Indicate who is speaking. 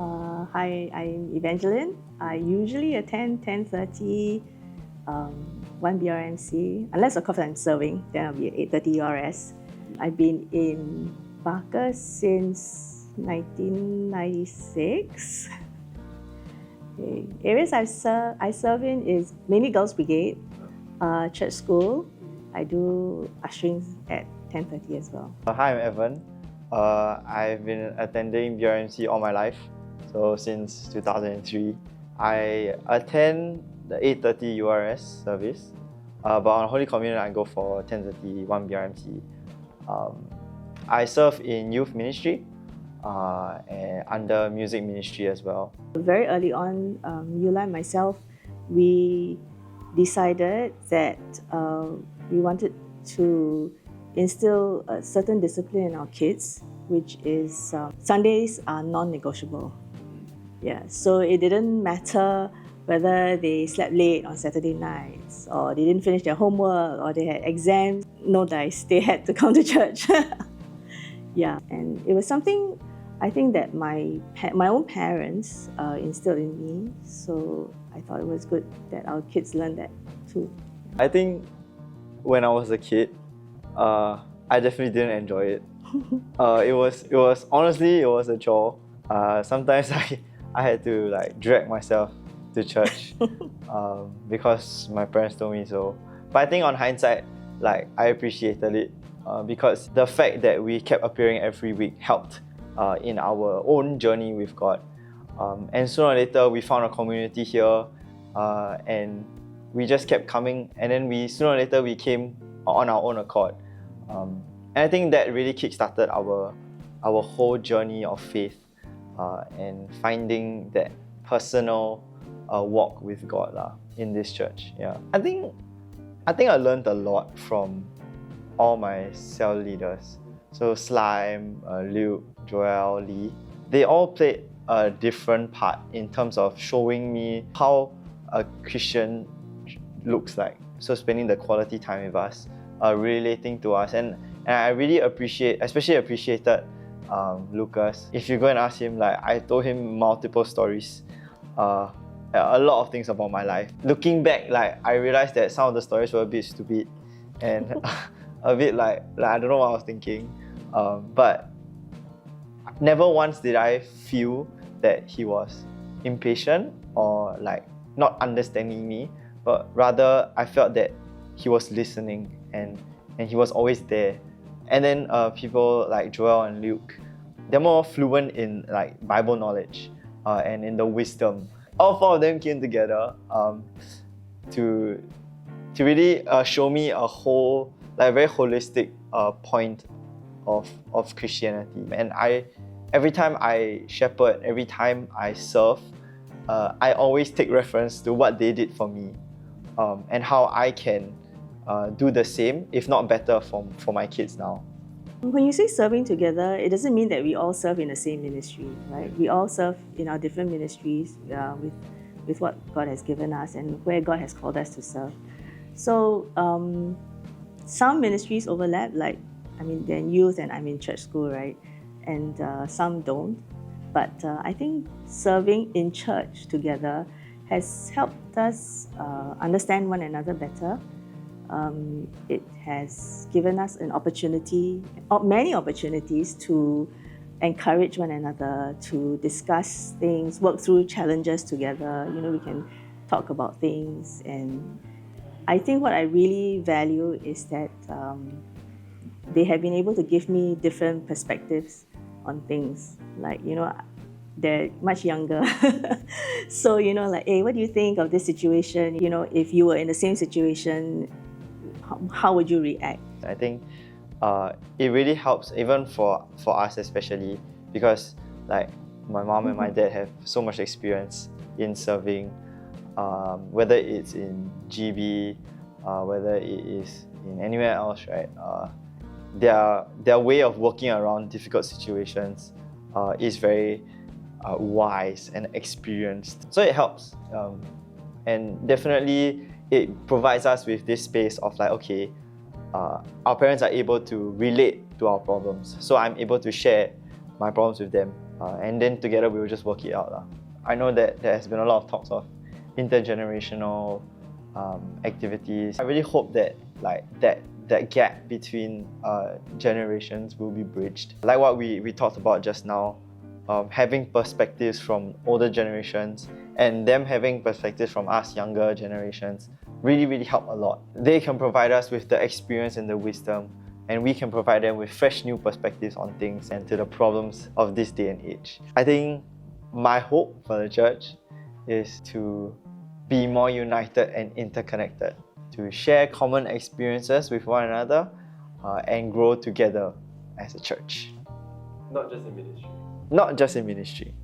Speaker 1: Hi, I'm Evangeline. I usually attend 10:30, 1 BRMC, unless of course I'm serving, then I'll be at 8:30 URS. I've been in Barker since 1996. Okay. Areas I serve in is mainly Girls Brigade, church school. I do ushering at 10:30 as well.
Speaker 2: Hi, I'm Evan. I've been attending BRMC all my life, so since 2003. I attend the 8:30 URS service, but on Holy Communion I go for 10:30 1 BRMC. I serve in youth ministry and under music ministry as well.
Speaker 1: Very early on, Yula and myself, we decided that we wanted to instill a certain discipline in our kids, which is Sundays are non-negotiable. Yeah, so it didn't matter whether they slept late on Saturday nights, or they didn't finish their homework, or they had exams. No dice, they had to come to church. Yeah, and it was something I think that my own parents instilled in me, so I thought it was good that our kids learn that too.
Speaker 2: I think when I was a kid, I definitely didn't enjoy it. It was honestly, it was a chore. Sometimes I had to like drag myself to church because my parents told me so. But I think on hindsight, like I appreciated it because the fact that we kept appearing every week helped in our own journey with God. And sooner or later, we found a community here, and we just kept coming. And then sooner or later we came on our own accord. And I think that really kickstarted our whole journey of faith and finding that personal walk with God in this church. Yeah, I think I learned a lot from all my cell leaders. So Slime, Luke, Joel, Lee, they all played a different part in terms of showing me how a Christian looks like. So spending the quality time with us, relating to us, and I really especially appreciated Lucas. If you go and ask him, like I told him multiple stories, a lot of things about my life. Looking back, like I realized that some of the stories were a bit stupid and a bit like I don't know what I was thinking, but never once did I feel that he was impatient or like not understanding me, but rather I felt that he was listening and he was always there. And then people like Joel and Luke, they're more fluent in like Bible knowledge and in the wisdom. All four of them came together to really show me a whole, like very holistic point of Christianity. And every time I shepherd, every time I serve, I always take reference to what they did for me and how I can do the same, if not better, for my kids now.
Speaker 1: When you say serving together, it doesn't mean that we all serve in the same ministry, right? We all serve in our different ministries with what God has given us and where God has called us to serve. So some ministries overlap, like they're in youth and I'm in church school, right? And some don't. But I think serving in church together has helped us understand one another better. It has given us an opportunity, or many opportunities, to encourage one another, to discuss things, work through challenges together. We can talk about things. And I think what I really value is that they have been able to give me different perspectives on things. Like, they're much younger. So, like, hey, what do you think of this situation? If you were in the same situation, how would you react?
Speaker 2: I think it really helps, even for us especially, because like my mom and my dad have so much experience in serving, whether it's in GB, whether it is in anywhere else, right? Their way of working around difficult situations is very wise and experienced. So it helps. And definitely it provides us with this space of like, okay, our parents are able to relate to our problems. So I'm able to share my problems with them. and then together we will just work it out. I know that there has been a lot of talks of intergenerational activities. I really hope that that gap between generations will be bridged. Like what we talked about just now, having perspectives from older generations and them having perspectives from us younger generations really help a lot. They can provide us with the experience and the wisdom, and we can provide them with fresh new perspectives on things and to the problems of this day and age. I think my hope for the church is to be more united and interconnected, to share common experiences with one another and grow together as a church.
Speaker 3: Not just in ministry.
Speaker 2: Not just in ministry.